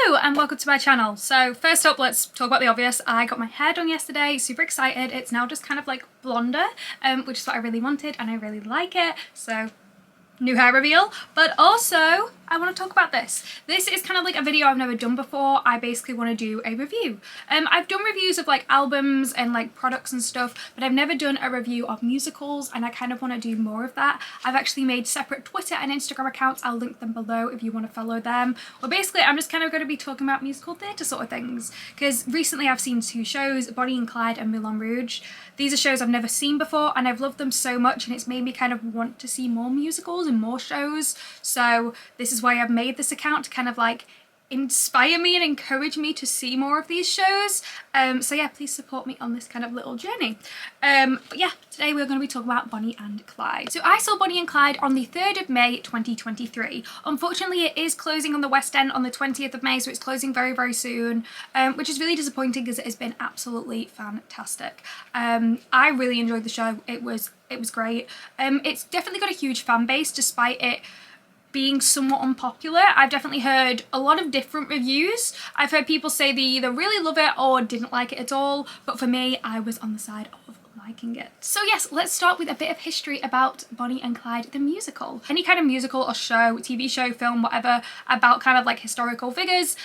Hello and welcome to my channel. So first up, let's talk about the obvious. I got my hair done yesterday, super excited. It's now just kind of like blonder, which is what I really wanted and I really like it. So new hair reveal, but also I want to talk about this. This is kind of like a video I've never done before. I basically want to do a review. I've done reviews of like albums and like products and stuff, but I've never done a review of musicals and I kind of want to do more of that. I've actually made separate Twitter and Instagram accounts. I'll link them below if you want to follow them. Well, basically I'm just kind of going to be talking about musical theatre sort of things, because recently I've seen two shows, Bonnie and Clyde and Moulin Rouge. These are shows I've never seen before and I've loved them so much, and it's made me kind of want to see more musicals and more shows. So this is why I've made this account, to kind of like inspire me and encourage me to see more of these shows. So yeah, please support me on this kind of little journey. But yeah, today we're going to be talking about Bonnie and Clyde. So I saw Bonnie and Clyde on the 3rd of May 2023. Unfortunately, it is closing on the West End on the 20th of May, so it's closing very, very soon, which is really disappointing because it has been absolutely fantastic. I really enjoyed the show. It was great. It's definitely got a huge fan base despite it being somewhat unpopular. I've definitely heard a lot of different reviews. I've heard people say they either really love it or didn't like it at all, but for me, I was on the side of liking it. So yes, let's start with a bit of history about Bonnie and Clyde the musical. Any kind of musical or show, TV show, film, whatever, about kind of like historical figures,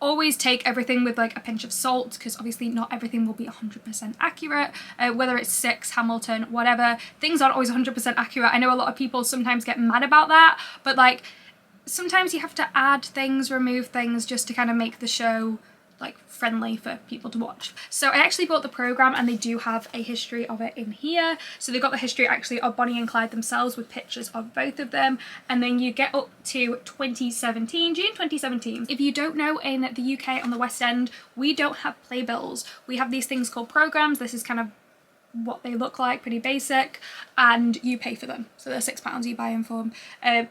always take everything with like a pinch of salt, because obviously not everything will be 100% accurate. Whether it's Six, Hamilton, whatever, things aren't always 100% accurate. I know a lot of people sometimes get mad about that, but like sometimes you have to add things, remove things just to kind of make the show like friendly for people to watch. So I actually bought the programme and they do have a history of it in here. So they've got the history actually of Bonnie and Clyde themselves with pictures of both of them, and then you get up to 2017, June 2017. If you don't know, in the UK on the West End, we don't have playbills. We have these things called programmes. This is kind of what they look like, pretty basic, and you pay for them. So they're £6 you buy them for.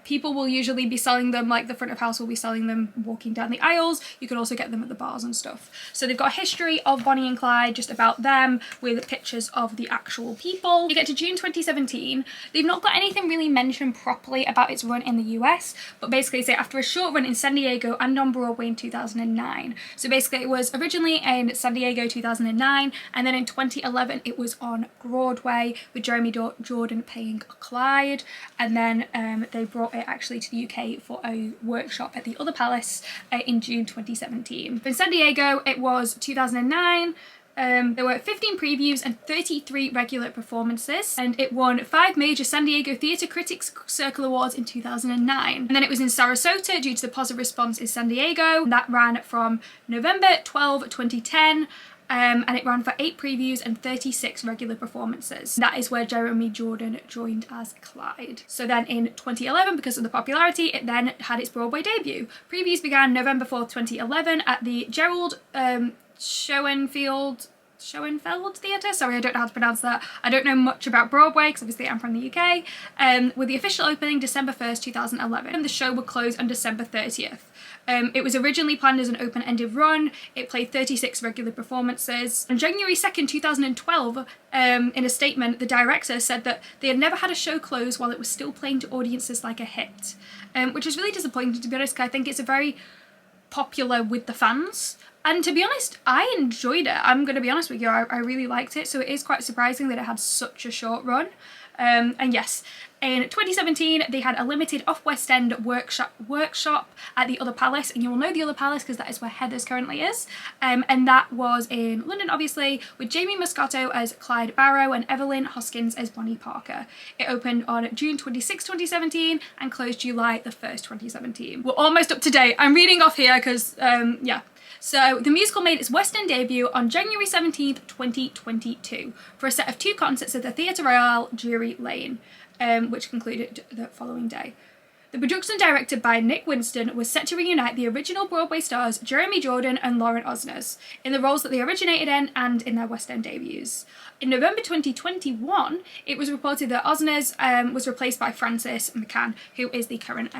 People will usually be selling them, like the front of house will be selling them walking down the aisles. You can also get them at the bars and stuff. So they've got a history of Bonnie and Clyde, just about them, with pictures of the actual people. You get to June 2017. They've not got anything really mentioned properly about its run in the US, but basically say after a short run in San Diego and on Broadway in 2009. So basically it was originally in San Diego 2009, and then in 2011 it was on Broadway with Jordan playing Clyde, and then they brought it actually to the UK for a workshop at the Other Palace in June 2017. In San Diego it was 2009. There were 15 previews and 33 regular performances, and it won 5 major San Diego Theatre Critics Circle Awards in 2009. And then it was in Sarasota due to the positive response in San Diego. That ran from November 12, 2010. And it ran for 8 previews and 36 regular performances. That is where Jeremy Jordan joined as Clyde. So then in 2011, because of the popularity, it then had its Broadway debut. Previews began November 4th, 2011 at the Gerald Schoenfeld Theatre. Sorry, I don't know how to pronounce that. I don't know much about Broadway because obviously I'm from the UK. With the official opening December 1st, 2011. And the show would close on December 30th. It was originally planned as an open-ended run. It played 36 regular performances. On January 2nd, 2012, in a statement, the director said that they had never had a show close while it was still playing to audiences like a hit, which is really disappointing, to be honest, because I think it's a very popular with the fans. And to be honest, I enjoyed it. I'm going to be honest with you, I really liked it. So it is quite surprising that it had such a short run. And yes, in 2017, they had a limited off-West End workshop at the Other Palace, and you will know the Other Palace because that is where Heather's currently is. And that was in London, obviously, with Jamie Moscato as Clyde Barrow and Evelyn Hoskins as Bonnie Parker. It opened on June 26, 2017 and closed July the 1st, 2017. We're almost up to date. I'm reading off here because, yeah. So the musical made its West End debut on January 17th, 2022 for a set of 2 concerts at the Theatre Royal, Drury Lane, which concluded the following day. The production, directed by Nick Winston, was set to reunite the original Broadway stars Jeremy Jordan and Lauren Osnes in the roles that they originated in and in their West End debuts. In November 2021, it was reported that Osnes was replaced by Frances McCann, who is the current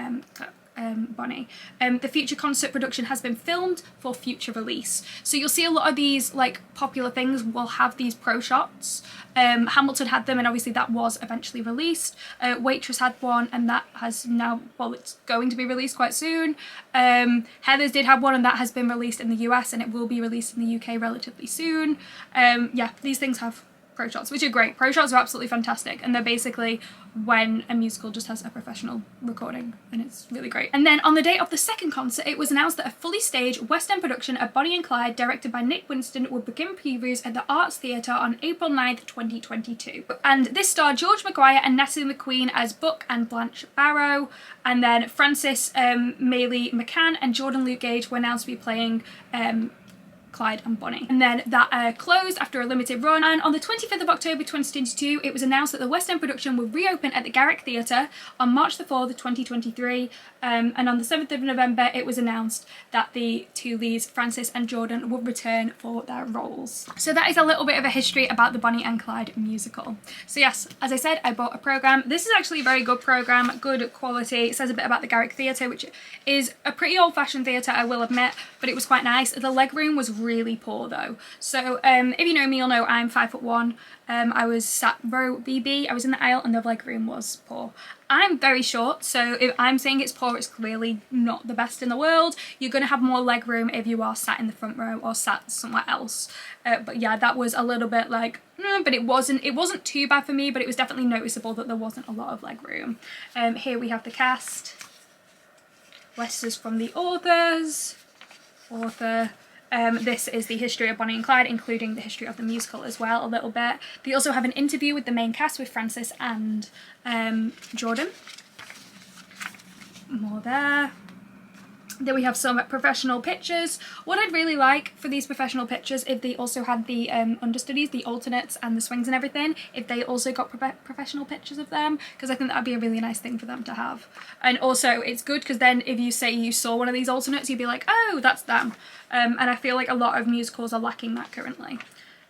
Bonnie. The future concert production has been filmed for future release. So you'll see a lot of these like popular things will have these pro shots. Hamilton had them, and obviously that was eventually released. Waitress had one, and that has now, well, it's going to be released quite soon. Heather's did have one, and that has been released in the US, and it will be released in the UK relatively soon. Yeah, these things have pro shots, which are great. Pro shots are absolutely fantastic, and they're basically when a musical just has a professional recording, and it's really great. And then on the day of the second concert, it was announced that a fully staged West End production of Bonnie and Clyde, directed by Nick Winston, would begin previews at the Arts Theatre on April 9th, 2022. And this starred George Maguire and Natalie McQueen as Buck and Blanche Barrow, and then Frances Maylie McCann and Jordan Luke Gage were announced to be playing Clyde and Bonnie. And then that closed after a limited run, and on the 25th of October 2022 it was announced that the West End production would reopen at the Garrick Theatre on March the 4th, 2023, and on the 7th of November it was announced that the two leads, Frances and Jordan, would return for their roles. So that is a little bit of a history about the Bonnie and Clyde musical. So yes, as I said, I bought a programme. This is actually a very good programme, good quality. It says a bit about the Garrick Theatre, which is a pretty old-fashioned theatre, I will admit, but it was quite nice. The leg room was really poor though. So if you know me, you'll know I'm 5'1". I was sat row BB, I was in the aisle, and the leg room was poor. I'm very short, so if I'm saying it's poor, it's clearly not the best in the world. You're going to have more leg room if you are sat in the front row or sat somewhere else. But yeah, that was a little bit like, but it wasn't too bad for me, but it was definitely noticeable that there wasn't a lot of leg room. Here we have the cast. Letters from the author. This is the history of Bonnie and Clyde, including the history of the musical as well, a little bit. They also have an interview with the main cast with Frances and Jordan. More there. Then we have some professional pictures. What I'd really like for these professional pictures, if they also had the understudies, the alternates and the swings and everything, if they also got professional pictures of them, because I think that'd be a really nice thing for them to have. And also it's good because then if you say you saw one of these alternates, you'd be like, oh, that's them. And I feel like a lot of musicals are lacking that currently.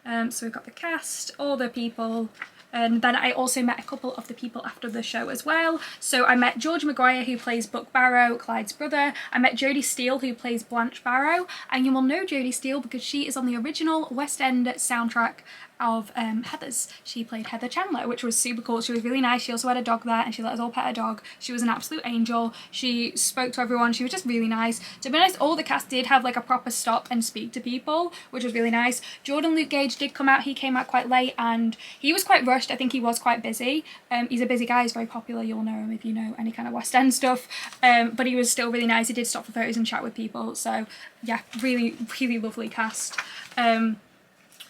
So we've got the cast, all the people. And then I also met a couple of the people after the show as well. So I met George Maguire, who plays Buck Barrow, Clyde's brother. I met Jodie Steele, who plays Blanche Barrow. And you will know Jodie Steele because she is on the original West End soundtrack of Heather's. She played Heather Chandler, which was super cool. She was really nice. She also had a dog there, and she let us all pet her dog. She was an absolute angel. She spoke to everyone. She was just really nice. To be honest, all the cast did have like a proper stop and speak to people, which was really nice. Jordan Luke Gage did come out. He came out quite late, and he was quite rushed. I think he was quite busy. He's a busy guy. He's very popular. You'll know him if you know any kind of West End stuff. But he was still really nice. He did stop for photos and chat with people. So yeah, really, really lovely cast.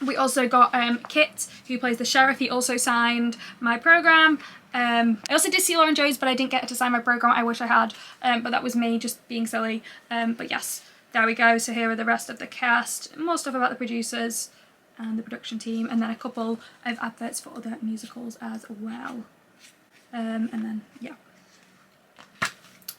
We also got Kit, who plays the sheriff. He also signed my programme. I also did see Lauren Jones, but I didn't get her to sign my programme. I wish I had, but that was me just being silly. But yes, there we go. So here are the rest of the cast. More stuff about the producers and the production team, and then a couple of adverts for other musicals as well. And then, yeah.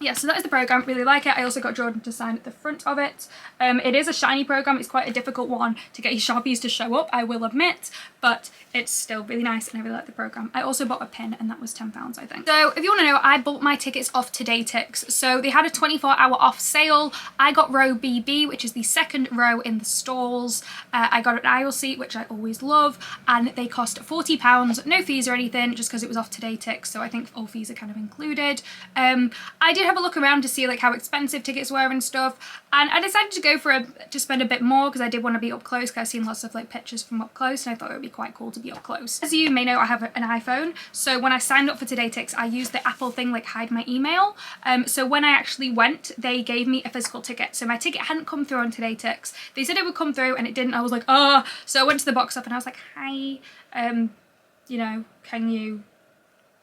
Yeah, so that is the programme. Really like it. I also got Jordan to sign at the front of it. It is a shiny programme. It's quite a difficult one to get your Sharpies to show up, I will admit, but it's still really nice and I really like the programme. I also bought a pin and that was £10, I think. So if you want to know, I bought my tickets off TodayTix. So they had a 24-hour off sale. I got row BB, which is the second row in the stalls. I got an aisle seat, which I always love, and they cost £40, no fees or anything, just because it was off TodayTix, so I think all fees are kind of included. I did have a look around to see like how expensive tickets were and stuff, and I decided to go for to spend a bit more because I did want to be up close, because I've seen lots of like pictures from up close and I thought it would be quite cool to be up close. As you may know, I have an iPhone, so when I signed up for TodayTix I used the Apple thing like hide my email. So when I actually went, they gave me a physical ticket, so my ticket hadn't come through on TodayTix. They said it would come through and it didn't. I was like, oh, so I went to the box up and I was like, hi, you know, can you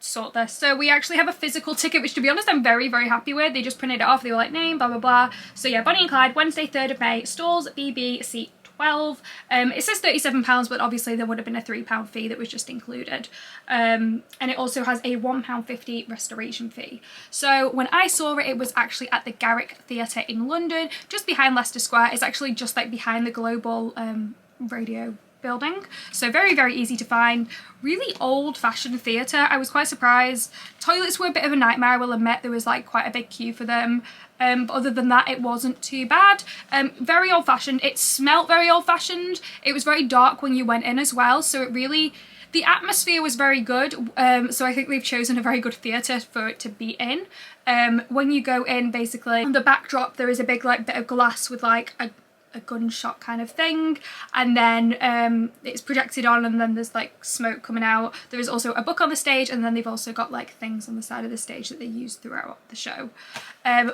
sort this? So we actually have a physical ticket, which to be honest I'm very, very happy with. They just printed it off. They were like, name, blah blah blah. So yeah, Bonnie and Clyde, Wednesday 3rd of May, stalls BB, seat 12. It says £37, but obviously there would have been a £3 fee that was just included. And it also has a £1.50 restoration fee. So when I saw it, it was actually at the Garrick Theatre in London, just behind Leicester Square. It's actually just like behind the Global radio building, so very, very easy to find. Really old-fashioned theatre. I was quite surprised. Toilets were a bit of a nightmare, I will admit. There was like quite a big queue for them, but other than that it wasn't too bad. Very old-fashioned. It smelt very old-fashioned. It was very dark when you went in as well, so it really, the atmosphere was very good, so I think they've chosen a very good theatre for it to be in. When you go in, basically on the backdrop there is a big like bit of glass with like a gunshot kind of thing, and then it's projected on, and then there's like smoke coming out. There is also a book on the stage, and then they've also got like things on the side of the stage that they use throughout the show.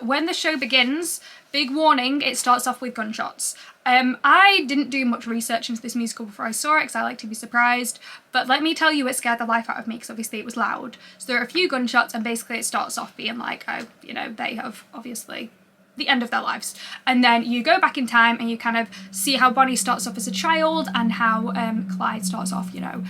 When the show begins, big warning, it starts off with gunshots. I didn't do much research into this musical before I saw it because I like to be surprised, but let me tell you, it scared the life out of me because obviously it was loud. So there are a few gunshots, and basically it starts off being like, oh, you know, they have obviously the end of their lives, and then you go back in time and you kind of see how Bonnie starts off as a child and how Clyde starts off, you know,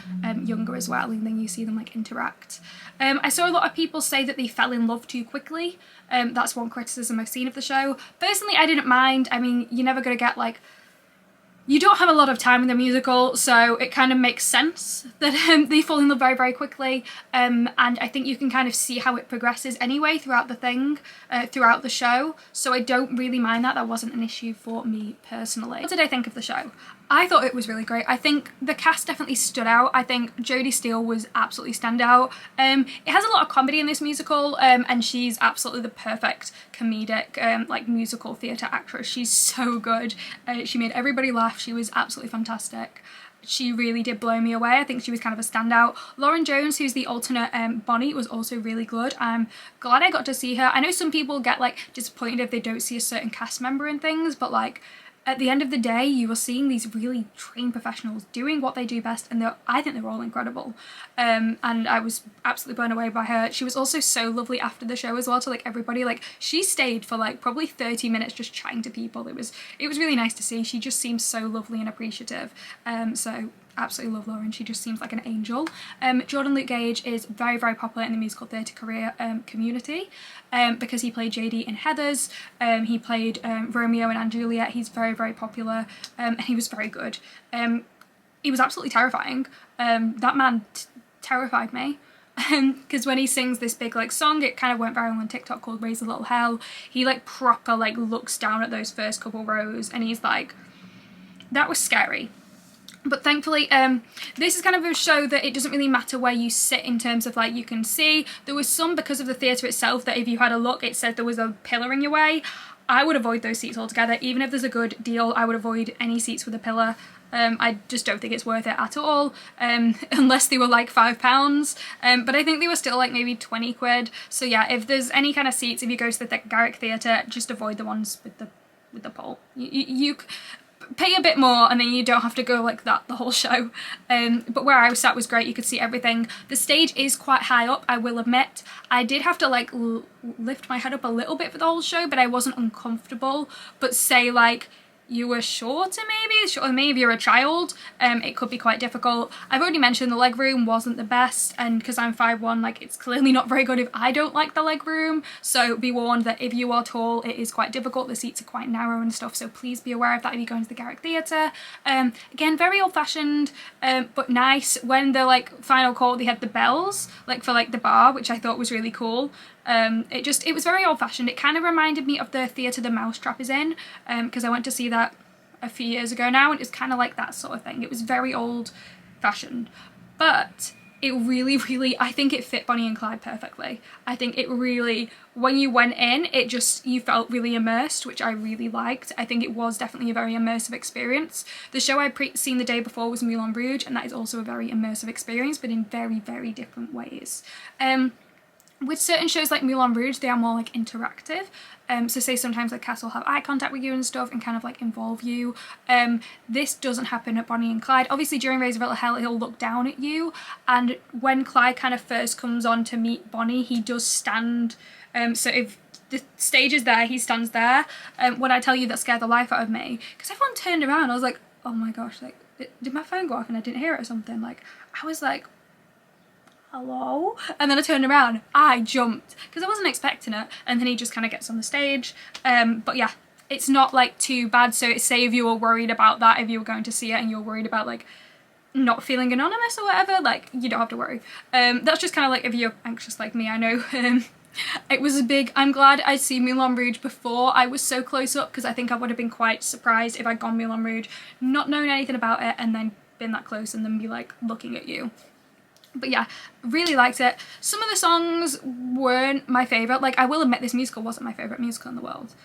younger as well, and then you see them like interact. I saw a lot of people say that they fell in love too quickly. That's one criticism I've seen of the show. Personally, I didn't mind. I mean, you're never gonna get like, you don't have a lot of time in the musical, so it kind of makes sense that they fall in love very, very quickly. And I think you can kind of see how it progresses anyway throughout the thing, throughout the show. So I don't really mind that. That wasn't an issue for me personally. What did I think of the show? I thought it was really great. I think the cast definitely stood out. I think Jodie Steele was absolutely standout. It has a lot of comedy in this musical, and she's absolutely the perfect comedic like musical theatre actress. She's so good. She made everybody laugh. She was absolutely fantastic. She really did blow me away. I think she was kind of a standout. Lauren Jones, who's the alternate Bonnie, was also really good. I'm glad I got to see her. I know some people get like disappointed if they don't see a certain cast member and things, but like, at the end of the day, you are seeing these really trained professionals doing what they do best, and I think they're all incredible. And I was absolutely blown away by her. She was also so lovely after the show as well to like everybody. Like, she stayed for like probably 30 minutes just chatting to people. It was really nice to see. She just seems so lovely and appreciative. So absolutely love Lauren. She just seems like an angel. Jordan Luke Gage is very, very popular in the musical theatre career community because he played JD in Heathers. He played Romeo in & Juliet. He's very, very popular, and he was very good. He was absolutely terrifying. That man terrified me. Because when he sings this big like song, it kind of went viral on TikTok, called Raise a Little Hell. He like proper like looks down at those first couple rows, and he's like, that was scary. But thankfully, this is kind of a show that it doesn't really matter where you sit in terms of like, you can see. There was some, because of the theatre itself, that if you had a look, it said there was a pillar in your way. I would avoid those seats altogether. Even if there's a good deal, I would avoid any seats with a pillar. I just don't think it's worth it at all, unless they were like £5. But I think they were still like maybe 20 quid. So yeah, if there's any kind of seats, if you go to the Garrick Theatre, just avoid the ones with the pole. You pay a bit more and then you don't have to go like that the whole show. But where I was sat was great. You could see everything. The stage is quite high up, I will admit. I did have to like lift my head up a little bit for the whole show, but I wasn't uncomfortable. But say like you were shorter maybe if you're a child, it could be quite difficult. I've already mentioned the leg room wasn't the best, and because I'm 5'1", like it's clearly not very good if I don't like the leg room. So be warned that if you are tall, it is quite difficult. The seats are quite narrow and stuff, so please be aware of that if you go into the Garrick Theatre. Again, very old-fashioned, but nice. When the like final call, they had the bells like for like the bar, which I thought was really cool. It was very old-fashioned. It kind of reminded me of the theatre The Mousetrap is in, because I went to see that a few years ago now, and it's kind of like that sort of thing. It was very old-fashioned, but it really, really, I think it fit Bonnie and Clyde perfectly. I think it really, when you went in, you felt really immersed, which I really liked. I think it was definitely a very immersive experience. The show I'd seen the day before was Moulin Rouge, and that is also a very immersive experience, but in very, very different ways. With certain shows like Moulin Rouge, they are more like interactive. So say sometimes like cast will have eye contact with you and stuff and kind of like involve you. This doesn't happen at Bonnie and Clyde. Obviously during Raise a Little Hell, he'll look down at you, and when Clyde kind of first comes on to meet Bonnie, he does stand. So if the stage is there, he stands there. When I tell you that scared the life out of me, because everyone turned around, I was like, oh my gosh, like did my phone go off and I didn't hear it or something? Like I was like, hello? And then I turned around, I jumped because I wasn't expecting it, and then he just kind of gets on the stage. But yeah, it's not like too bad. So say if you were worried about that, if you were going to see it and you're worried about like not feeling anonymous or whatever, like, you don't have to worry. That's just kind of like if you're anxious like me. I know it was a big, I'm glad I'd seen Moulin Rouge before I was so close up, because I think I would have been quite surprised if I'd gone Moulin Rouge not knowing anything about it and then been that close and then be like looking at you. But yeah, really liked it. Some of the songs weren't my favourite. Like, I will admit this musical wasn't my favourite musical in the world,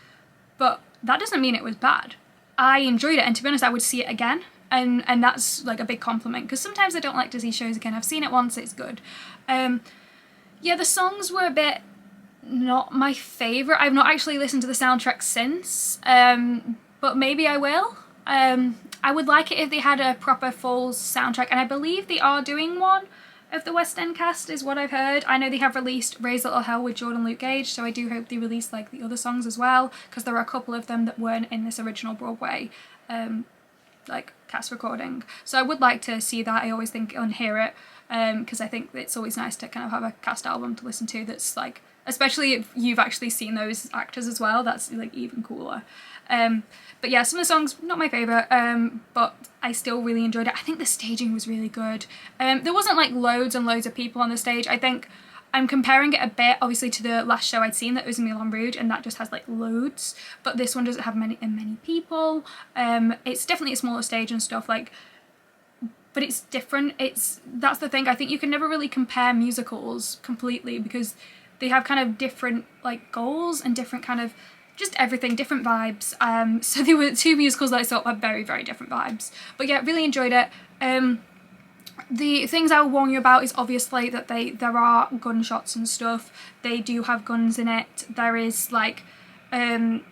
but that doesn't mean it was bad. I enjoyed it, and to be honest I would see it again. And that's like a big compliment, because sometimes I don't like to see shows again. I've seen it once, it's good. Yeah, the songs were a bit not my favourite. I've not actually listened to the soundtrack since, but maybe I will. I would like it if they had a proper full soundtrack, and I believe they are doing one of the West End cast is what I've heard. I know they have released Raise Little Hell with Jordan Luke Gage, so I do hope they release like the other songs as well, because there are a couple of them that weren't in this original Broadway like cast recording. So I would like to see that. I always think and hear it, because I think it's always nice to kind of have a cast album to listen to that's like, especially if you've actually seen those actors as well, that's like even cooler. But yeah, some of the songs not my favourite, but I still really enjoyed it. I think the staging was really good. There wasn't like loads and loads of people on the stage. I think I'm comparing it a bit obviously to the last show I'd seen that was Moulin Rouge, and that just has like loads, but this one doesn't have many people. It's definitely a smaller stage and stuff, like, but it's different. That's the thing, I think you can never really compare musicals completely, because they have kind of different like goals and different kind of just everything, different vibes. So there were two musicals that I thought had very, very different vibes. But yeah, really enjoyed it. The things I will warn you about is obviously that there are gunshots and stuff. They do have guns in it. There is like, I'm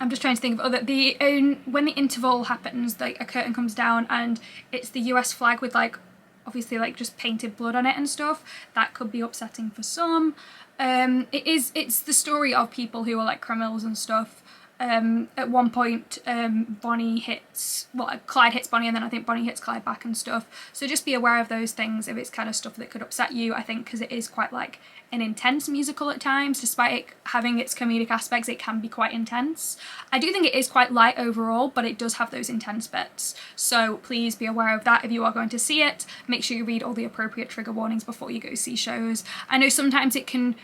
just trying to think of other, when the interval happens, like a curtain comes down and it's the US flag with like, obviously like just painted blood on it and stuff. That could be upsetting for some. It's the story of people who are like criminals and stuff. At one point, Clyde hits Bonnie, and then I think Bonnie hits Clyde back and stuff. So just be aware of those things if it's kind of stuff that could upset you, I think, because it is quite like an intense musical at times. Despite it having its comedic aspects, it can be quite intense. I do think it is quite light overall, but it does have those intense bits. So please be aware of that if you are going to see it. Make sure you read all the appropriate trigger warnings before you go see shows. I know sometimes it can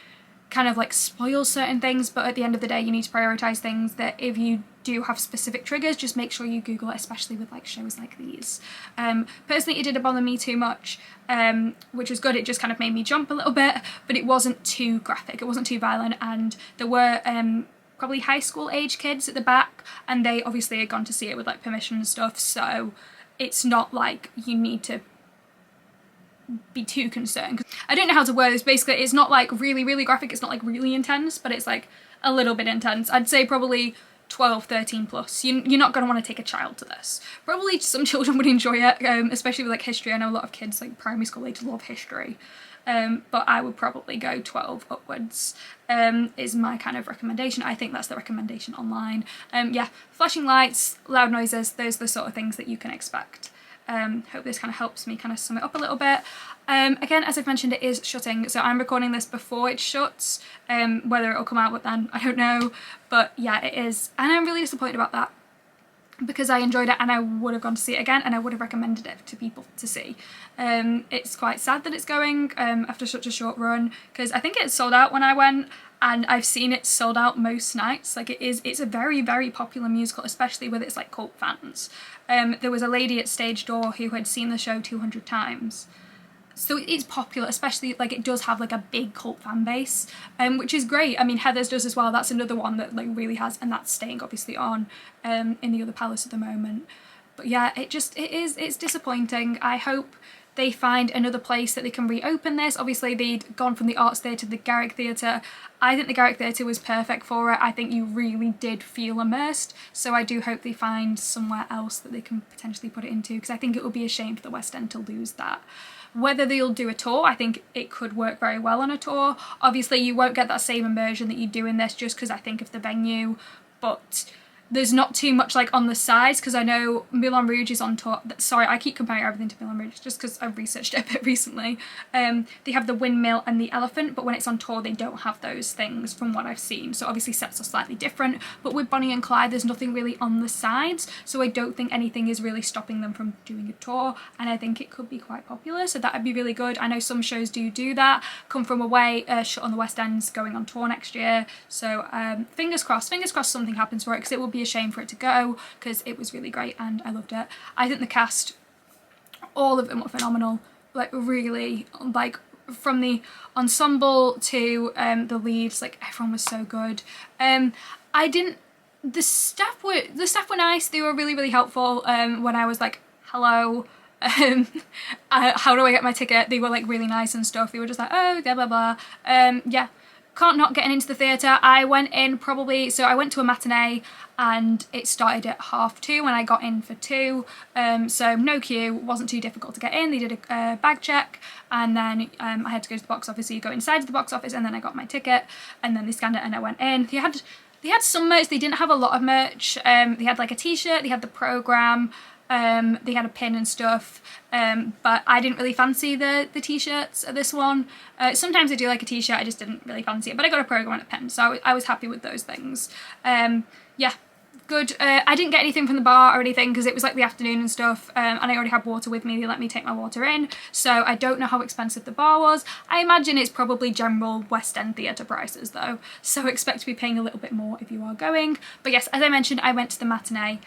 kind of like spoil certain things, but at the end of the day you need to prioritize things that if you do have specific triggers, just make sure you Google it, especially with like shows like these. Personally, it didn't bother me too much, which was good. It just kind of made me jump a little bit, but it wasn't too graphic, it wasn't too violent, and there were probably high school age kids at the back, and they obviously had gone to see it with like permission and stuff, so it's not like you need to be too concerned. I don't know how to word this. Basically, it's not like really, really graphic, it's not like really intense, but it's like a little bit intense. I'd say probably 12, 13 plus. You're not going to want to take a child to this. Probably some children would enjoy it, especially with like history. I know a lot of kids, like primary school age, love history. But I would probably go 12 upwards, is my kind of recommendation. I think that's the recommendation online. Yeah, flashing lights, loud noises, those are the sort of things that you can expect. Hope this kind of helps me kind of sum it up a little bit. Again, as I've mentioned, it is shutting, so I'm recording this before it shuts. Whether it'll come out with then, I don't know, but yeah, it is, and I'm really disappointed about that, because I enjoyed it and I would have gone to see it again, and I would have recommended it to people to see. It's quite sad that it's going after such a short run, because I think it sold out when I went, and I've seen it sold out most nights. Like it's a very, very popular musical, especially with its like cult fans. There was a lady at stage door who had seen the show 200 times. So it's popular, especially like it does have like a big cult fan base, which is great. I mean, Heather's does as well. That's another one that like really has, and that's staying obviously on in the other palace at the moment. But yeah, it's disappointing. I hope they find another place that they can reopen this. Obviously they'd gone from the Arts Theatre to the Garrick Theatre. I think the Garrick Theatre was perfect for it. I think you really did feel immersed, so I do hope they find somewhere else that they can potentially put it into, because I think it would be a shame for the West End to lose that. Whether they'll do a tour, I think it could work very well on a tour. Obviously you won't get that same immersion that you do in this, just because I think of the venue, but there's not too much like on the sides, because I know Moulin Rouge is on tour. Sorry, I keep comparing everything to Moulin Rouge just because I've researched it a bit recently. They have the windmill and the elephant, but when it's on tour they don't have those things from what I've seen. So obviously sets are slightly different, but with Bonnie and Clyde there's nothing really on the sides, so I don't think anything is really stopping them from doing a tour, and I think it could be quite popular, so that would be really good. I know some shows do that. Come From Away, Shut on the West End's going on tour next year, so fingers crossed something happens for it, because it would be a shame for it to go, because it was really great and I loved it. I think the cast, all of them were phenomenal, like really, like from the ensemble to the leads, like everyone was so good. The staff were nice. They were really helpful. When I was like, hello, how do I get my ticket? They were like really nice and stuff. They were just like, oh, blah blah blah. Yeah, can't not getting into the theatre. I went in probably, so I went to a matinee and it started at 2:30 and I got in for 2, so no queue, wasn't too difficult to get in. They did a bag check, and then I had to go to the box office, so you go inside of the box office, and then I got my ticket, and then they scanned it and I went in. They had some merch. They didn't have a lot of merch. They had like a t-shirt, they had the programme, they had a pin and stuff, but I didn't really fancy the t-shirts at this one. Sometimes I do like a t-shirt, I just didn't really fancy it, but I got a programme and a pen, so I was happy with those things. Yeah, good. I didn't get anything from the bar or anything because it was like the afternoon and stuff, and I already had water with me. They let me take my water in, so I don't know how expensive the bar was. I imagine it's probably general West End theatre prices though, so expect to be paying a little bit more if you are going. But yes, as I mentioned, I went to the matinee.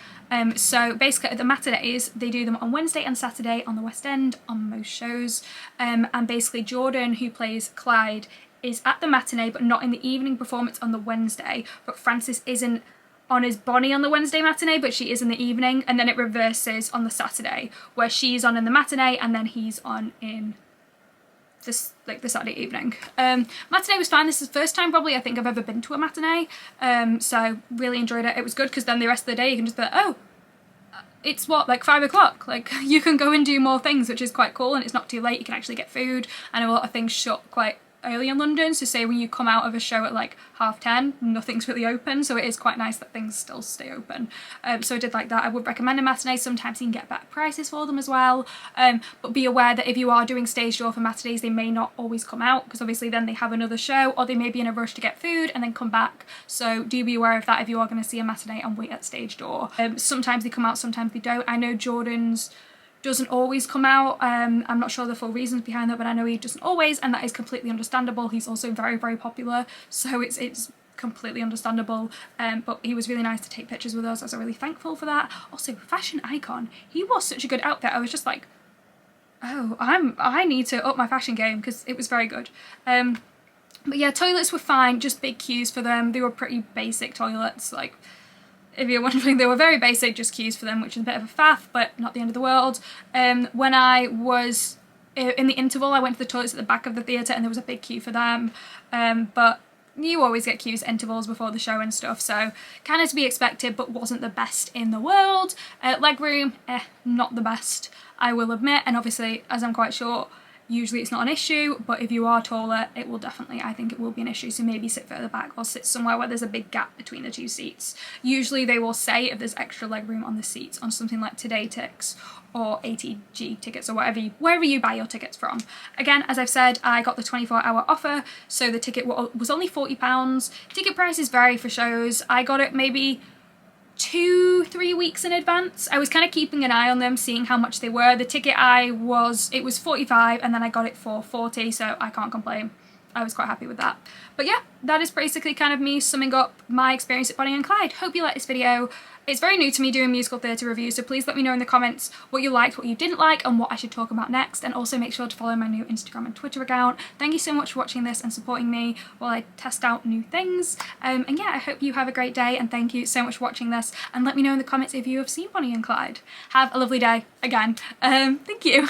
So basically the matinees, they do them on Wednesday and Saturday on the West End on most shows, and basically Jordan, who plays Clyde, is at the matinee but not in the evening performance on the Wednesday, but Frances isn't on as Bonnie on the Wednesday matinee, but she is in the evening, and then it reverses on the Saturday where she's on in the matinee and then he's on in this, like the Saturday evening. Matinee was fine. This is the first time probably I think I've ever been to a matinee, so really enjoyed it. It was good because then the rest of the day you can just be like, oh, it's what, like 5 o'clock, like you can go and do more things, which is quite cool, and it's not too late. You can actually get food. I know a lot of things shut quite early in London, so say when you come out of a show at like 10:30, nothing's really open, so it is quite nice that things still stay open. So I did like that. I would recommend a matinee. Sometimes you can get better prices for them as well, but be aware that if you are doing stage door for matinees, they may not always come out, because obviously then they have another show, or they may be in a rush to get food and then come back, so do be aware of that if you are going to see a matinee and wait at stage door. Sometimes they come out, sometimes they don't. I know Jordan's doesn't always come out. I'm not sure the full reasons behind that, but I know he doesn't always, and that is completely understandable. He's also very popular, so it's completely understandable, but he was really nice to take pictures with us. I was really thankful for that. Also, fashion icon, he wore such a good outfit. I was just like, oh, I need to up my fashion game, because it was very good. But yeah, toilets were fine, just big queues for them. They were pretty basic toilets, like, if you're wondering, they were very basic, just queues for them, which is a bit of a faff, but not the end of the world. When I was in the interval, I went to the toilets at the back of the theatre and there was a big queue for them, but you always get queues at intervals before the show and stuff, so kind of to be expected, but wasn't the best in the world. Legroom, not the best, I will admit, and obviously, as I'm quite short, usually it's not an issue, but if you are taller, it will definitely, I think it will be an issue, so maybe sit further back or sit somewhere where there's a big gap between the two seats. Usually they will say if there's extra legroom on the seats on something like Today Tix or ATG tickets, or wherever you buy your tickets from. Again, as I've said, I got the 24-hour offer, so the ticket was only £40. Ticket prices vary for shows. I got it maybe 2-3 weeks in advance. I was kind of keeping an eye on them, seeing how much they were. The ticket it was 45 and then I got it for 40, so I can't complain. I was quite happy with that. But yeah, that is basically kind of me summing up my experience at Bonnie and Clyde. Hope you liked this video. It's very new to me doing musical theatre reviews, so please let me know in the comments what you liked, what you didn't like, and what I should talk about next, and also make sure to follow my new Instagram and Twitter account. Thank you so much for watching this and supporting me while I test out new things. And yeah, I hope you have a great day, and thank you so much for watching this, and let me know in the comments if you have seen Bonnie and Clyde. Have a lovely day, again. Thank you.